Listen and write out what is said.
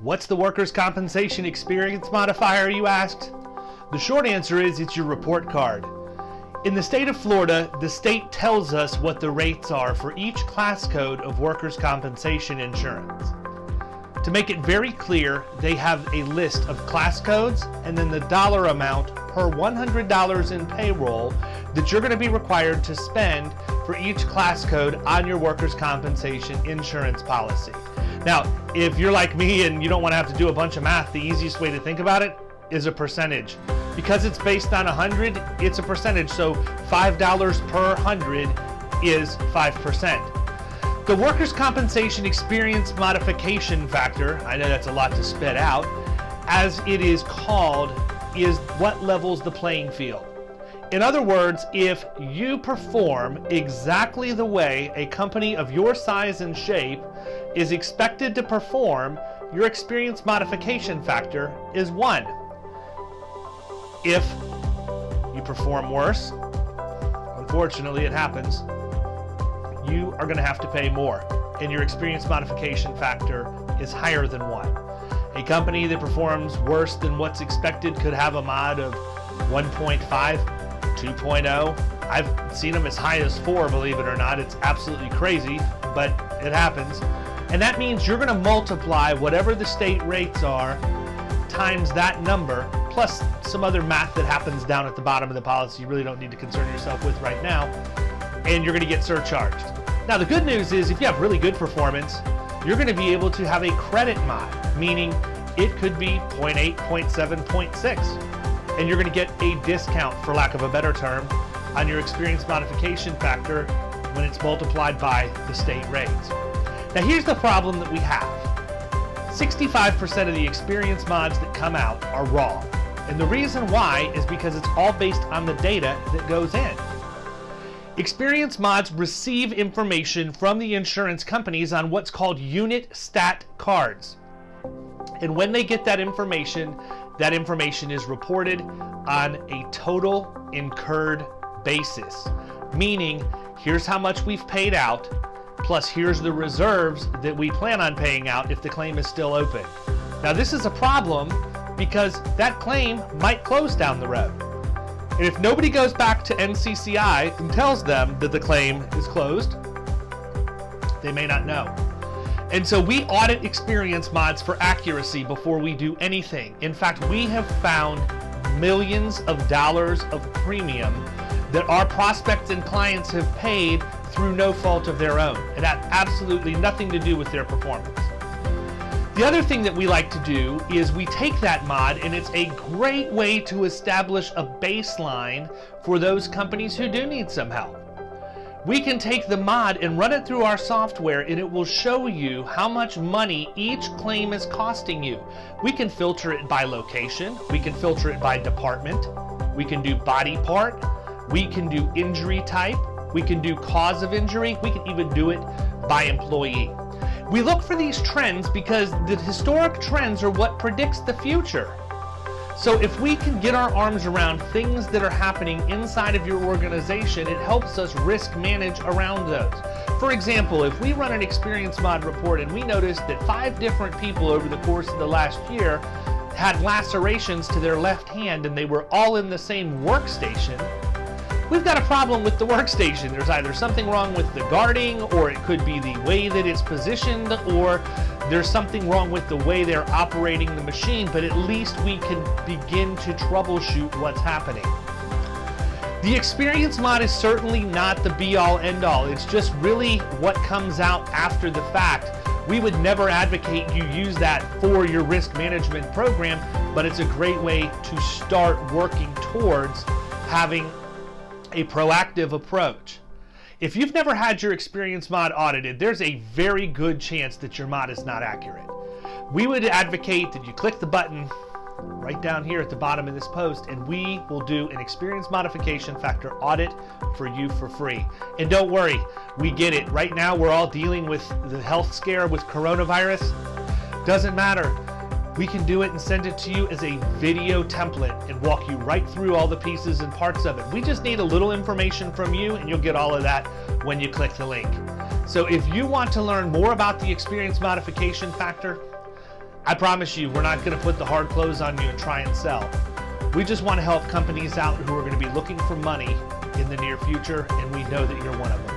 What's the workers' compensation experience modifier, you asked? The short answer is it's your report card. In the state of Florida, the state tells us what the rates are for each class code of workers' compensation insurance. To make it very clear, they have a list of class codes and then the dollar amount per $100 in payroll that you're going to be required to spend for each class code on your workers' compensation insurance policy. Now, if you're like me and you don't want to have to do a bunch of math, the easiest way to think about it is a percentage. Because it's based on 100, it's a percentage, so $5 per 100 is 5%. The workers' compensation experience modification factor, I know that's a lot to spit out, as it is called, is what levels the playing field. In other words, if you perform exactly the way a company of your size and shape is expected to perform, your experience modification factor is 1. If you perform worse, unfortunately it happens, you are going to have to pay more, and your experience modification factor is higher than 1. A company that performs worse than what's expected could have a mod of 1.5, 2.0. I've seen them as high as 4, believe it or not. It's absolutely crazy, but it happens. And that means you're going to multiply whatever the state rates are times that number, plus some other math that happens down at the bottom of the policy you really don't need to concern yourself with right now, and you're going to get surcharged. Now, the good news is if you have really good performance, you're going to be able to have a credit mod, meaning it could be 0.8, 0.7, 0.6, and you're going to get a discount, for lack of a better term, on your experience modification factor when it's multiplied by the state rates. Now, here's the problem that we have. 65% of the experience mods that come out are wrong. And the reason why is because it's all based on the data that goes in. Experience mods receive information from the insurance companies on what's called unit stat cards. And when they get that information is reported on a total incurred basis. Meaning, here's how much we've paid out, plus here's the reserves that we plan on paying out if the claim is still open. Now, this is a problem because that claim might close down the road. And if nobody goes back to NCCI and tells them that the claim is closed, they may not know. And so we audit experience mods for accuracy before we do anything. In fact, we have found millions of dollars of premium that our prospects and clients have paid through no fault of their own. It had absolutely nothing to do with their performance. The other thing that we like to do is we take that mod, and it's a great way to establish a baseline for those companies who do need some help. We can take the mod and run it through our software, and it will show you how much money each claim is costing you. We can filter it by location, we can filter it by department, we can do body part, we can do injury type, we can do cause of injury, we can even do it by employee. We look for these trends because the historic trends are what predicts the future. So if we can get our arms around things that are happening inside of your organization, it helps us risk manage around those. For example, if we run an experience mod report and we notice that 5 different people over the course of the last year had lacerations to their left hand and they were all in the same workstation, we've got a problem with the workstation. There's either something wrong with the guarding, or it could be the way that it's positioned, or there's something wrong with the way they're operating the machine, but at least we can begin to troubleshoot what's happening. The experience mod is certainly not the be-all, end-all. It's just really what comes out after the fact. We would never advocate you use that for your risk management program, but it's a great way to start working towards having a proactive approach. If you've never had your experience mod audited, there's a very good chance that your mod is not accurate. We would advocate that you click the button right down here at the bottom of this post, and we will do an experience modification factor audit for you for free. And don't worry, we get it. Right now we're all dealing with the health scare with coronavirus. Doesn't matter. We can do it and send it to you as a video template and walk you right through all the pieces and parts of it. We just need a little information from you, and you'll get all of that when you click the link. So if you want to learn more about the experience modification factor, I promise you, we're not going to put the hard clothes on you and try and sell. We just want to help companies out who are going to be looking for money in the near future, and we know that you're one of them.